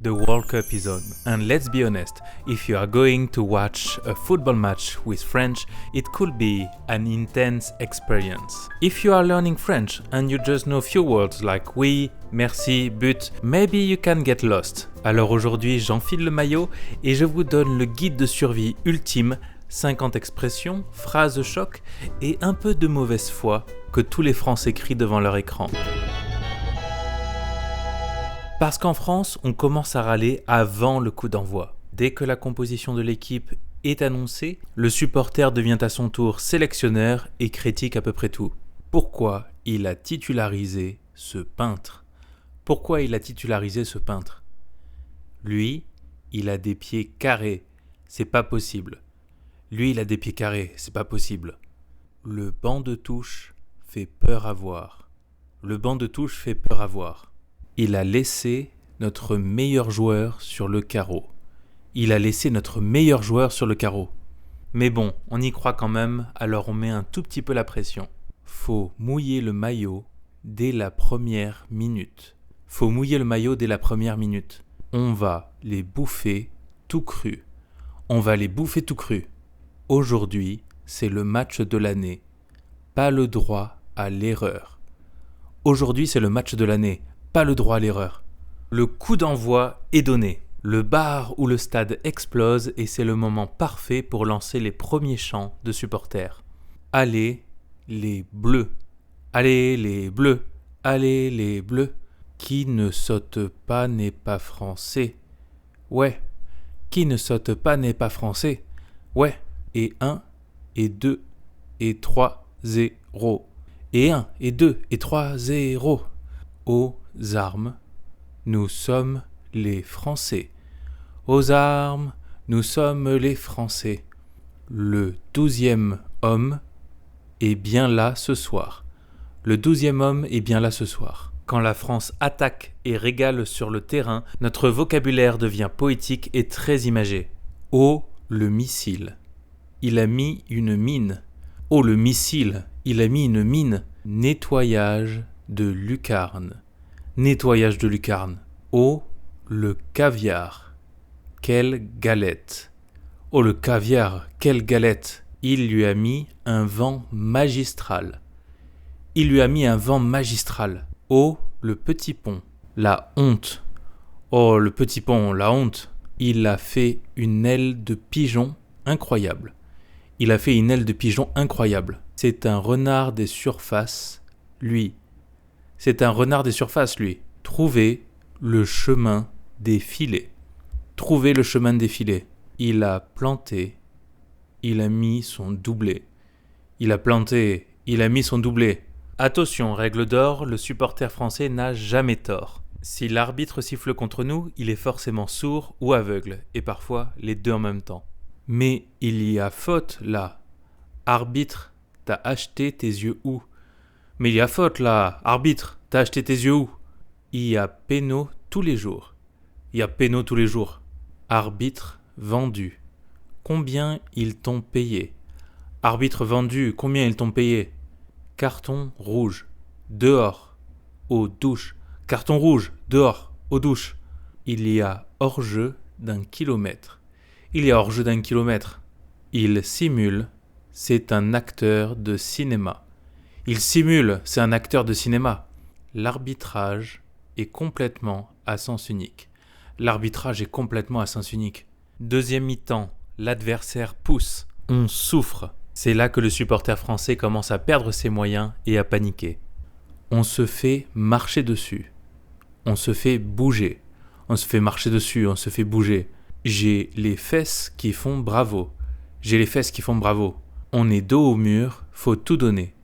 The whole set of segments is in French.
The World Cup is on, and let's be honest, if you are going to watch a football match with French, it could be an intense experience. If you are learning French and you just know few words like oui, merci, but, maybe you can get lost. Alors aujourd'hui, j'enfile le maillot et je vous donne le guide de survie ultime, 50 expressions, phrases choc et un peu de mauvaise foi que tous les Français crient devant leur écran. Parce qu'en France, on commence à râler avant le coup d'envoi. Dès que la composition de l'équipe est annoncée, le supporter devient à son tour sélectionneur et critique à peu près tout. Pourquoi il a titularisé ce peintre ? Pourquoi il a titularisé ce peintre ? Lui, il a des pieds carrés, c'est pas possible. Lui, il a des pieds carrés, c'est pas possible. Le banc de touche fait peur à voir. Le banc de touche fait peur à voir. Il a laissé notre meilleur joueur sur le carreau. Il a laissé notre meilleur joueur sur le carreau. Mais bon, on y croit quand même, alors on met un tout petit peu la pression. Faut mouiller le maillot dès la première minute. Faut mouiller le maillot dès la première minute. On va les bouffer tout cru. On va les bouffer tout cru. Aujourd'hui, c'est le match de l'année. Pas le droit à l'erreur. Aujourd'hui, c'est le match de l'année. Pas le droit à l'erreur. Le coup d'envoi est donné. Le bar ou le stade explose et c'est le moment parfait pour lancer les premiers chants de supporters. Allez les bleus. Allez les bleus. Allez les bleus. Qui ne saute pas n'est pas français. Ouais. Qui ne saute pas n'est pas français. Ouais. Et 1, et 2, et 3, 0. Et 1, et 2, et 3, 0. Aux armes, nous sommes les Français. Aux armes, nous sommes les Français. Le 12e homme est bien là ce soir. Le 12e homme est bien là ce soir. Quand la France attaque et régale sur le terrain, notre vocabulaire devient poétique et très imagé. Oh, le missile. Il a mis une mine. Oh, le missile. Il a mis une mine. Nettoyage de lucarne. Nettoyage de lucarne. Oh, le caviar. Quelle galette. Oh, le caviar, quelle galette. Il lui a mis un vent magistral. Il lui a mis un vent magistral. Oh, le petit pont. La honte. Oh, le petit pont, la honte. Il a fait une aile de pigeon incroyable. Il a fait une aile de pigeon incroyable. C'est un renard des surfaces, lui. C'est un renard des surfaces, lui. Trouvez le chemin des filets. Trouvez le chemin des filets. Il a planté. Il a mis son doublé. Il a planté. Il a mis son doublé. Attention, règle d'or, le supporter français n'a jamais tort. Si l'arbitre siffle contre nous, il est forcément sourd ou aveugle, et parfois les deux en même temps. Mais il y a faute là. Arbitre, t'as acheté tes yeux où ? Mais il y a faute là, arbitre, t'as acheté tes yeux où ? Il y a péno tous les jours. Il y a péno tous les jours. Arbitre vendu. Combien ils t'ont payé ? Arbitre vendu, combien ils t'ont payé ? Carton rouge. Dehors. Aux douches. Carton rouge. Dehors. Aux douches. Il y a hors-jeu d'1 kilomètre. Il y a hors-jeu d'1 kilomètre. Il simule. C'est un acteur de cinéma. Il simule, c'est un acteur de cinéma. L'arbitrage est complètement à sens unique. L'arbitrage est complètement à sens unique. Deuxième mi-temps, l'adversaire pousse. On souffre. C'est là que le supporter français commence à perdre ses moyens et à paniquer. On se fait marcher dessus. On se fait bouger. On se fait marcher dessus, on se fait bouger. J'ai les fesses qui font bravo. J'ai les fesses qui font bravo. On est dos au mur, faut tout donner.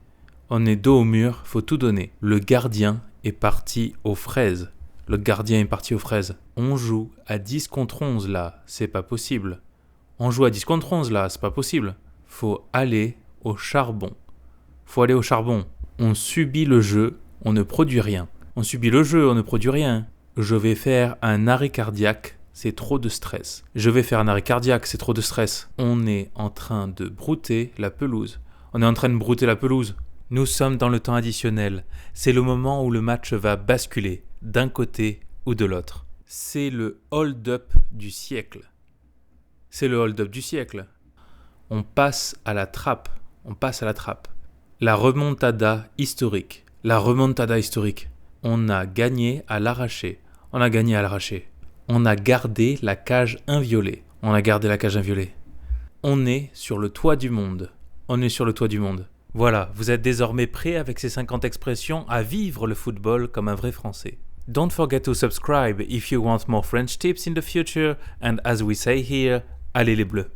On est dos au mur, faut tout donner. Le gardien est parti aux fraises. Le gardien est parti aux fraises. On joue à 10 contre 11 là, c'est pas possible. On joue à 10 contre 11 là, c'est pas possible. Faut aller au charbon. Faut aller au charbon. On subit le jeu, on ne produit rien. On subit le jeu, on ne produit rien. Je vais faire un arrêt cardiaque, c'est trop de stress. Je vais faire un arrêt cardiaque, c'est trop de stress. On est en train de brouter la pelouse. On est en train de brouter la pelouse. Nous sommes dans le temps additionnel. C'est le moment où le match va basculer, d'un côté ou de l'autre. C'est le hold-up du siècle. C'est le hold-up du siècle. On passe à la trappe. On passe à la trappe. La remontada historique. La remontada historique. On a gagné à l'arraché. On a gagné à l'arraché. On a gardé la cage inviolée. On a gardé la cage inviolée. On est sur le toit du monde. On est sur le toit du monde. Voilà, vous êtes désormais prêts avec ces 50 expressions à vivre le football comme un vrai Français. Don't forget to subscribe if you want more French tips in the future, and as we say here, allez les Bleus.